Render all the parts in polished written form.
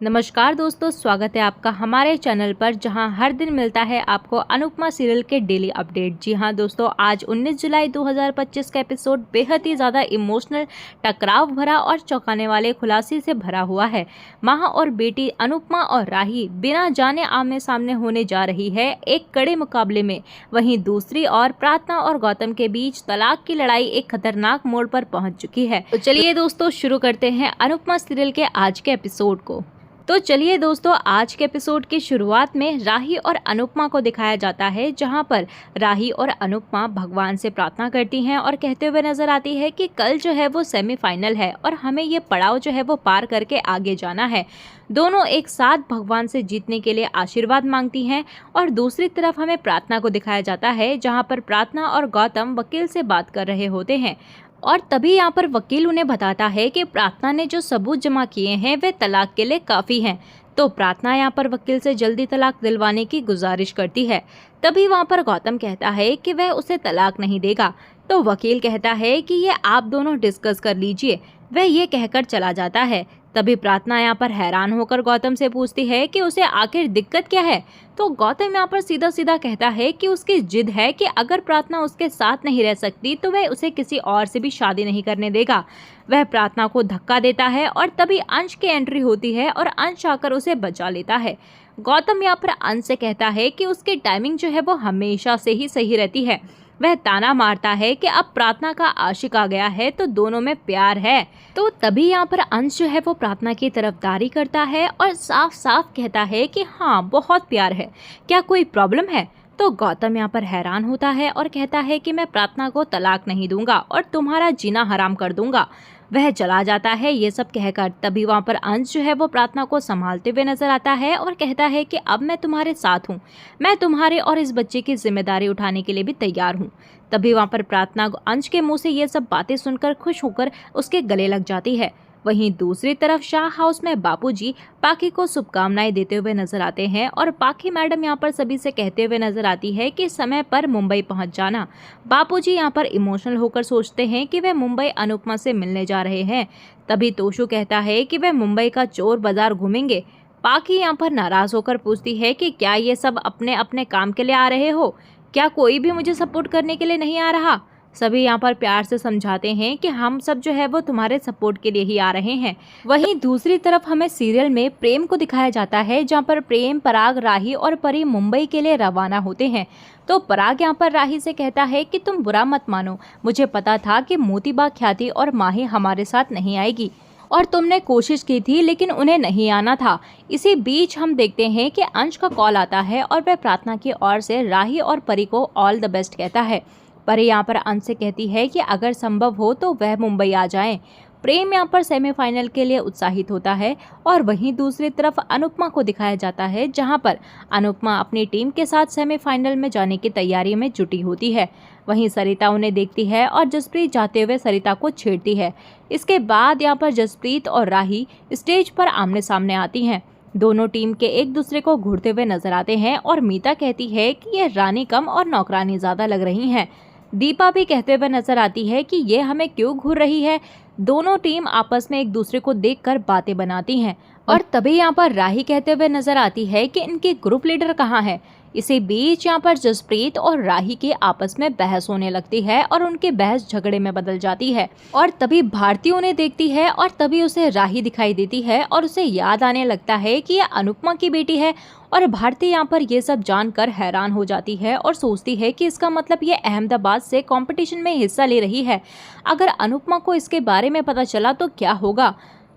नमस्कार दोस्तों, स्वागत है आपका हमारे चैनल पर जहां हर दिन मिलता है आपको अनुपमा सीरियल के डेली अपडेट। जी हां दोस्तों, आज 19 जुलाई 2025 का एपिसोड बेहद ही ज़्यादा इमोशनल, टकराव भरा और चौंकाने वाले खुलासे से भरा हुआ है। माँ और बेटी अनुपमा और राही बिना जाने आमने सामने होने जा रही है एक कड़े मुकाबले में। वहीं दूसरी ओर प्रार्थना और गौतम के बीच तलाक की लड़ाई एक खतरनाक मोड़ पर पहुंच चुकी है। तो चलिए दोस्तों, शुरू करते हैं अनुपमा सीरियल के आज के एपिसोड को। तो चलिए दोस्तों, आज के एपिसोड की शुरुआत में राही और अनुपमा को दिखाया जाता है, जहां पर राही और अनुपमा भगवान से प्रार्थना करती हैं और कहते हुए नजर आती है कि कल जो है वो सेमीफाइनल है और हमें ये पड़ाव जो है वो पार करके आगे जाना है। दोनों एक साथ भगवान से जीतने के लिए आशीर्वाद मांगती हैं। और दूसरी तरफ हमें प्रार्थना को दिखाया जाता है, जहाँ पर प्रार्थना और गौतम वकील से बात कर रहे होते हैं और तभी यहाँ पर वकील उन्हें बताता है कि प्रार्थना ने जो सबूत जमा किए हैं वे तलाक के लिए काफ़ी हैं। तो प्रार्थना यहाँ पर वकील से जल्दी तलाक दिलवाने की गुजारिश करती है। तभी वहाँ पर गौतम कहता है कि वह उसे तलाक नहीं देगा। तो वकील कहता है कि ये आप दोनों डिस्कस कर लीजिए। वह ये कहकर चला जाता है। तभी प्रार्थना यहाँ पर हैरान होकर गौतम से पूछती है कि उसे आखिर दिक्कत क्या है। तो गौतम यहाँ पर सीधा सीधा कहता है कि उसकी जिद है कि अगर प्रार्थना उसके साथ नहीं रह सकती तो वह उसे किसी और से भी शादी नहीं करने देगा। वह प्रार्थना को धक्का देता है और तभी अंश की एंट्री होती है और अंश आकर उसे बचा लेता है। गौतम यहाँ पर अंश से कहता है कि उसकी टाइमिंग जो है वो हमेशा से ही सही रहती है। वह ताना मारता है कि अब प्रार्थना का आशिक आ गया है तो दोनों में प्यार है। तो तभी यहाँ पर अंश जो है वो प्रार्थना की तरफदारी करता है और साफ साफ कहता है कि हाँ, बहुत प्यार है, क्या कोई प्रॉब्लम है। तो गौतम यहाँ पर हैरान होता है और कहता है कि मैं प्रार्थना को तलाक नहीं दूंगा और तुम्हारा जीना हराम कर दूंगा। वह चला जाता है ये सब कहकर। तभी वहाँ पर अंश जो है वो प्रार्थना को संभालते हुए नजर आता है और कहता है कि अब मैं तुम्हारे साथ हूँ, मैं तुम्हारे और इस बच्चे की जिम्मेदारी उठाने के लिए भी तैयार हूँ। तभी वहाँ पर प्रार्थना अंश के मुंह से ये सब बातें सुनकर खुश होकर उसके गले लग जाती है। वहीं दूसरी तरफ शाह हाउस में बापूजी पाखी को शुभकामनाएं देते हुए नजर आते हैं और पाखी मैडम यहाँ पर सभी से कहते हुए नजर आती है कि समय पर मुंबई पहुंच जाना। बापूजी यहाँ पर इमोशनल होकर सोचते हैं कि वे मुंबई अनुपमा से मिलने जा रहे हैं। तभी तोशु कहता है कि वे मुंबई का चोर बाजार घूमेंगे। पाखी यहाँ पर नाराज होकर पूछती है कि क्या ये सब अपने अपने काम के लिए आ रहे हो, क्या कोई भी मुझे सपोर्ट करने के लिए नहीं आ रहा। सभी यहाँ पर प्यार से समझाते हैं कि हम सब जो है वो तुम्हारे सपोर्ट के लिए ही आ रहे हैं। वहीं दूसरी तरफ हमें सीरियल में प्रेम को दिखाया जाता है, जहाँ पर प्रेम, पराग, राही और परी मुंबई के लिए रवाना होते हैं। तो पराग यहाँ पर राही से कहता है कि तुम बुरा मत मानो, मुझे पता था कि मोतीबा, ख्याति और माही हमारे साथ नहीं आएगी और तुमने कोशिश की थी लेकिन उन्हें नहीं आना था। इसी बीच हम देखते हैं कि अंश का कॉल आता है और वह प्रार्थना की ओर से राही और परी को ऑल द बेस्ट कहता है। परी यहाँ पर अंश से कहती है कि अगर संभव हो तो वह मुंबई आ जाएं। प्रेम यहाँ पर सेमीफाइनल के लिए उत्साहित होता है और वहीं दूसरी तरफ अनुपमा को दिखाया जाता है, जहां पर अनुपमा अपनी टीम के साथ सेमीफाइनल में जाने की तैयारी में जुटी होती है। वहीं सरिता उन्हें देखती है और जसप्रीत जाते हुए सरिता को छेड़ती है। इसके बाद यहाँ पर जसप्रीत और राही स्टेज पर आमने सामने आती हैं। दोनों टीम के एक दूसरे को घूरते हुए नजर आते हैं और मीता कहती है कि यह रानी कम और नौकरानी ज्यादा लग रही हैं। दीपा भी कहते हुए नजर आती है कि ये हमें क्यों घूर रही है। दोनों टीम आपस में एक दूसरे को देखकर बातें बनाती हैं और तभी यहाँ पर राही कहते हुए नजर आती है कि इनकी ग्रुप लीडर कहाँ है। इसी बीच यहाँ पर जसप्रीत और राही की आपस में बहस होने लगती है और उनकी बहस झगड़े में बदल जाती है और तभी भारती उन्हें देखती है और तभी उसे राही दिखाई देती है और उसे याद आने लगता है कि यह अनुपमा की बेटी है। और भारती यहाँ पर ये सब जानकर हैरान हो जाती है और सोचती है कि इसका मतलब ये अहमदाबाद से कंपटीशन में हिस्सा ले रही है। अगर अनुपमा को इसके बारे में पता चला तो क्या होगा।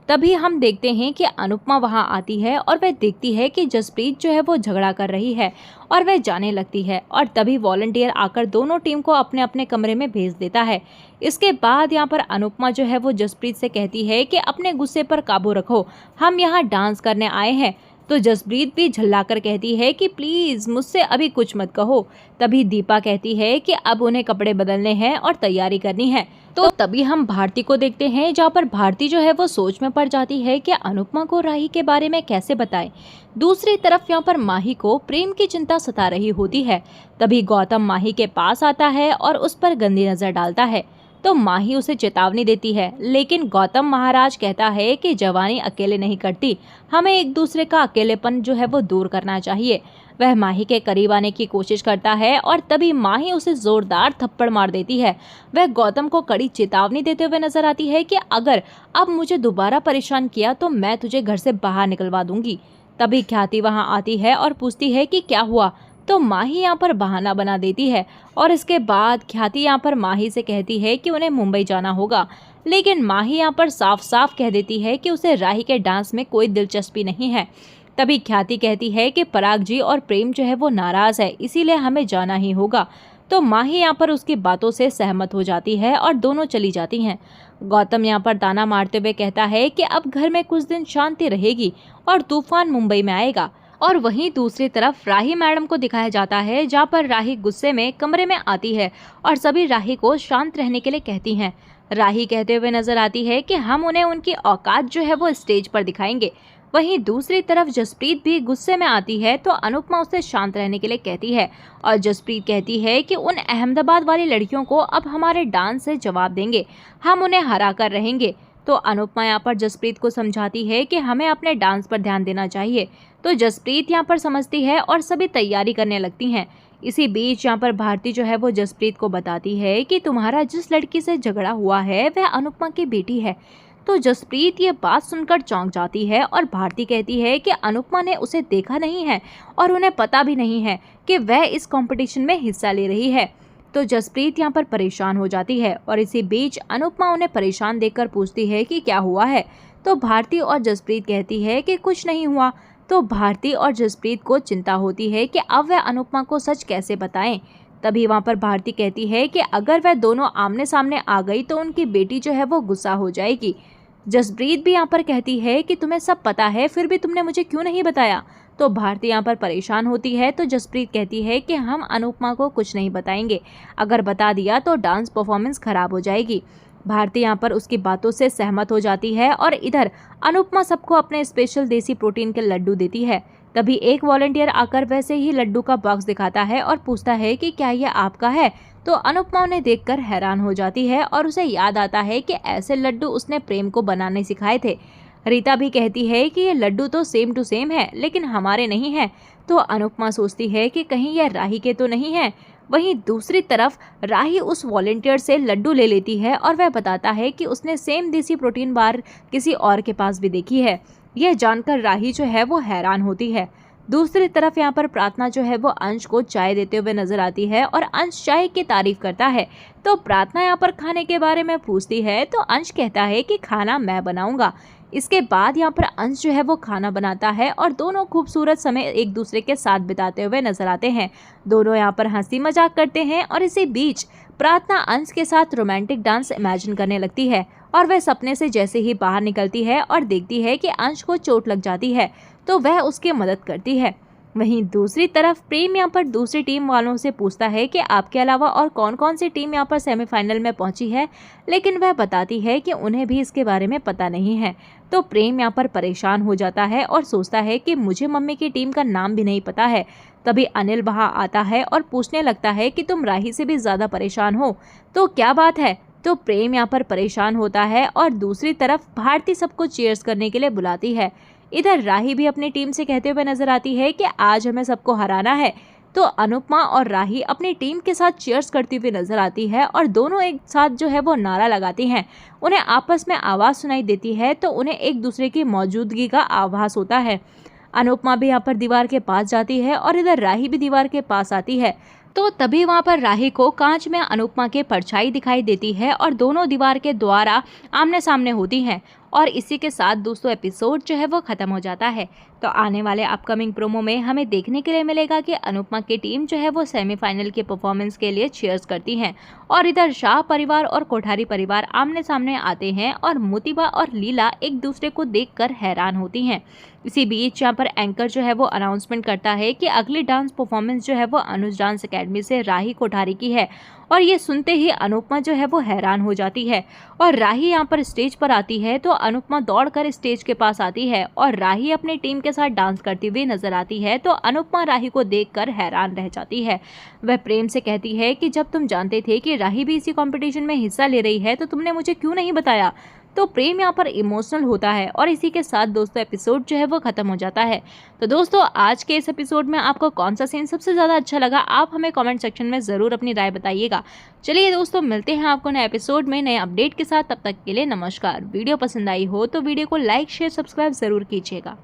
तभी हम देखते हैं कि अनुपमा वहां आती है और वह देखती है कि जसप्रीत जो है वो झगड़ा कर रही है और वह जाने लगती है और तभी वॉलंटियर आकर दोनों टीम को अपने अपने कमरे में भेज देता है। इसके बाद यहाँ पर अनुपमा जो है वो जसप्रीत से कहती है कि अपने गुस्से पर काबू रखो, हम यहाँ डांस करने आए हैं। तो जसप्रीत भी झल्लाकर कहती है कि प्लीज मुझसे अभी कुछ मत कहो। तभी दीपा कहती है कि अब उन्हें कपड़े बदलने हैं और तैयारी करनी है। तो तभी हम भारती को देखते हैं, जहाँ पर भारती जो है वो सोच में पड़ जाती है कि अनुपमा को राही के बारे में कैसे बताएं। दूसरी तरफ यहाँ पर माही को प्रेम की चिंता सता रही होती है। तभी गौतम माही के पास आता है और उस पर गंदी नजर डालता है। तो माही उसे चेतावनी देती है, लेकिन गौतम महाराज कहता है कि जवानी अकेले नहीं करती, हमें एक दूसरे का अकेलेपन जो है वो दूर करना चाहिए। वह माही के करीब आने की कोशिश करता है और तभी माही उसे जोरदार थप्पड़ मार देती है। वह गौतम को कड़ी चेतावनी देते हुए नजर आती है कि अगर अब मुझे दोबारा परेशान किया तो मैं तुझे घर से बाहर निकलवा दूंगी। तभी ख्याति वहां आती है और पूछती है कि क्या हुआ, तो माही यहाँ पर बहाना बना देती है और इसके बाद ख्याति यहाँ पर माही से कहती है कि उन्हें मुंबई जाना होगा। लेकिन माही यहाँ पर साफ साफ कह देती है कि उसे राही के डांस में कोई दिलचस्पी नहीं है। तभी ख्याति कहती है कि पराग जी और प्रेम जो है वो नाराज है, इसीलिए हमें जाना ही होगा। तो माही यहाँ पर उसकी बातों से सहमत हो जाती है और दोनों चली जाती हैं। गौतम यहाँ पर ताना मारते हुए कहता है कि अब घर में कुछ दिन शांति रहेगी और तूफान मुंबई में आएगा। और वहीं दूसरी तरफ राही मैडम को दिखाया जाता है, जहाँ पर राही गुस्से में कमरे में आती है और सभी राही को शांत रहने के लिए कहती हैं। राही कहते हुए नजर आती है कि हम उन्हें उनकी औकात जो है वो स्टेज पर दिखाएंगे। वहीं दूसरी तरफ जसप्रीत भी गुस्से में आती है, तो अनुपमा उसे शांत रहने के लिए कहती है और जसप्रीत कहती है कि उन अहमदाबाद वाली लड़कियों को अब हमारे डांस से जवाब देंगे, हम उन्हें हरा कर रहेंगे। तो अनुपमा यहाँ पर जसप्रीत को समझाती है कि हमें अपने डांस पर ध्यान देना चाहिए। तो जसप्रीत यहाँ पर समझती है और सभी तैयारी करने लगती हैं। इसी बीच यहाँ पर भारती जो है वो जसप्रीत को बताती है कि तुम्हारा जिस लड़की से झगड़ा हुआ है वह अनुपमा की बेटी है। तो जसप्रीत ये बात सुनकर चौंक जाती है और भारती कहती है कि अनुपमा ने उसे देखा नहीं है और उन्हें पता भी नहीं है कि वह इस कंपटीशन में हिस्सा ले रही है। तो जसप्रीत यहाँ पर परेशान हो जाती है और इसी बीच अनुपमा उन्हें परेशान देखकर पूछती है कि क्या हुआ है। तो भारती और जसप्रीत कहती है कि कुछ नहीं हुआ। तो भारती और जसप्रीत को चिंता होती है कि अब वह अनुपमा को सच कैसे बताएं। तभी वहाँ पर भारती कहती है कि अगर वह दोनों आमने सामने आ गई तो उनकी बेटी जो है वो गुस्सा हो जाएगी। जसप्रीत भी यहाँ पर कहती है कि तुम्हें सब पता है, फिर भी तुमने मुझे क्यों नहीं बताया। तो भारती यहाँ पर परेशान होती है। तो जसप्रीत कहती है कि हम अनुपमा को कुछ नहीं बताएंगे, अगर बता दिया तो डांस परफॉर्मेंस खराब हो जाएगी। भारती यहाँ पर उसकी बातों से सहमत हो जाती है और इधर अनुपमा सबको अपने स्पेशल देसी प्रोटीन के लड्डू देती है। तभी एक वॉलंटियर आकर वैसे ही लड्डू का बॉक्स दिखाता है और पूछता है कि क्या यह आपका है। तो अनुपमा उन्हें देखकर हैरान हो जाती है और उसे याद आता है कि ऐसे लड्डू उसने प्रेम को बनाने सिखाए थे। रीता भी कहती है कि ये लड्डू तो सेम टू सेम है, लेकिन हमारे नहीं है। तो अनुपमा सोचती है कि कहीं यह राही के तो नहीं है। वहीं दूसरी तरफ राही उस वॉलंटियर से लड्डू ले लेती है और वह बताता है कि उसने सेम देसी प्रोटीन बार किसी और के पास भी देखी है। यह जानकर राही जो है वो हैरान होती है। दूसरी तरफ यहाँ पर प्रार्थना जो है वो अंश को चाय देते हुए नजर आती है और अंश चाय की तारीफ करता है। तो प्रार्थना यहाँ पर खाने के बारे में पूछती है, तो अंश कहता है कि खाना मैं बनाऊंगा। इसके बाद यहाँ पर अंश जो है वो खाना बनाता है और दोनों खूबसूरत समय एक दूसरे के साथ बिताते हुए नजर आते हैं। दोनों यहाँ पर हंसी मजाक करते हैं और इसी बीच प्रार्थना अंश के साथ रोमांटिक डांस इमेजिन करने लगती है और वह सपने से जैसे ही बाहर निकलती है और देखती है कि अंश को चोट लग जाती है, तो वह उसकी मदद करती है। वहीं दूसरी तरफ प्रेम यहाँ पर दूसरी टीम वालों से पूछता है कि आपके अलावा और कौन कौन सी टीम यहाँ पर सेमीफाइनल में पहुंची है, लेकिन वह बताती है कि उन्हें भी इसके बारे में पता नहीं है। तो प्रेम यहाँ पर परेशान हो जाता है और सोचता है कि मुझे मम्मी की टीम का नाम भी नहीं पता है। तभी अनिल वहाँ आता है और पूछने लगता है कि तुम राही से भी ज़्यादा परेशान हो, तो क्या बात है। तो प्रेम यहाँ पर परेशान होता है और दूसरी तरफ भारती सबको चीयर्स करने के लिए बुलाती है। इधर राही भी अपनी टीम से कहते हुए नजर आती है कि आज हमें सबको हराना है। तो अनुपमा और राही अपनी टीम के साथ चीयर्स करती हुई नजर आती है और दोनों एक साथ जो है वो नारा लगाती हैं। उन्हें आपस में आवाज़ सुनाई देती है, तो उन्हें एक दूसरे की मौजूदगी का आभास होता है। अनुपमा भी यहाँ पर दीवार के पास जाती है और इधर राही भी दीवार के पास आती है। तो तभी वहाँ पर राही को कांच में अनुपमा के परछाई दिखाई देती है और दोनों दीवार के द्वारा आमने सामने होती हैं। और इसी के साथ दोस्तों एपिसोड जो है वो ख़त्म हो जाता है। तो आने वाले अपकमिंग प्रोमो में हमें देखने के लिए मिलेगा कि अनुपमा की टीम जो है वो सेमीफाइनल के परफॉर्मेंस के लिए चीयर्स करती हैं और इधर शाह परिवार और कोठारी परिवार आमने सामने आते हैं और मोतीबा और लीला एक दूसरे को देखकर हैरान होती हैं। इसी बीच यहाँ पर एंकर जो है वो अनाउंसमेंट करता है कि अगली डांस परफॉर्मेंस जो है वो अनुज डांस अकेडमी से राही कोठारी की है और ये सुनते ही अनुपमा जो है वो हैरान हो जाती है। और राही यहाँ पर स्टेज पर आती है तो अनुपमा दौड़कर स्टेज के पास आती है और राही अपनी टीम के साथ डांस करती हुई नजर आती है। तो अनुपमा राही को देखकर हैरान रह जाती है। वह प्रेम से कहती है कि जब तुम जानते थे कि राही भी इसी कंपटीशन में हिस्सा ले रही है तो तुमने मुझे क्यों नहीं बताया। तो प्रेम यहाँ पर इमोशनल होता है और इसी के साथ दोस्तों एपिसोड जो है वो खत्म हो जाता है। तो दोस्तों आज के इस एपिसोड में आपको कौन सा सीन सबसे ज़्यादा अच्छा लगा, आप हमें कमेंट सेक्शन में ज़रूर अपनी राय बताइएगा। चलिए दोस्तों मिलते हैं आपको नए एपिसोड में नए अपडेट के साथ, तब तक के लिए नमस्कार। वीडियो पसंद आई हो तो वीडियो को लाइक शेयर सब्सक्राइब ज़रूर कीजिएगा।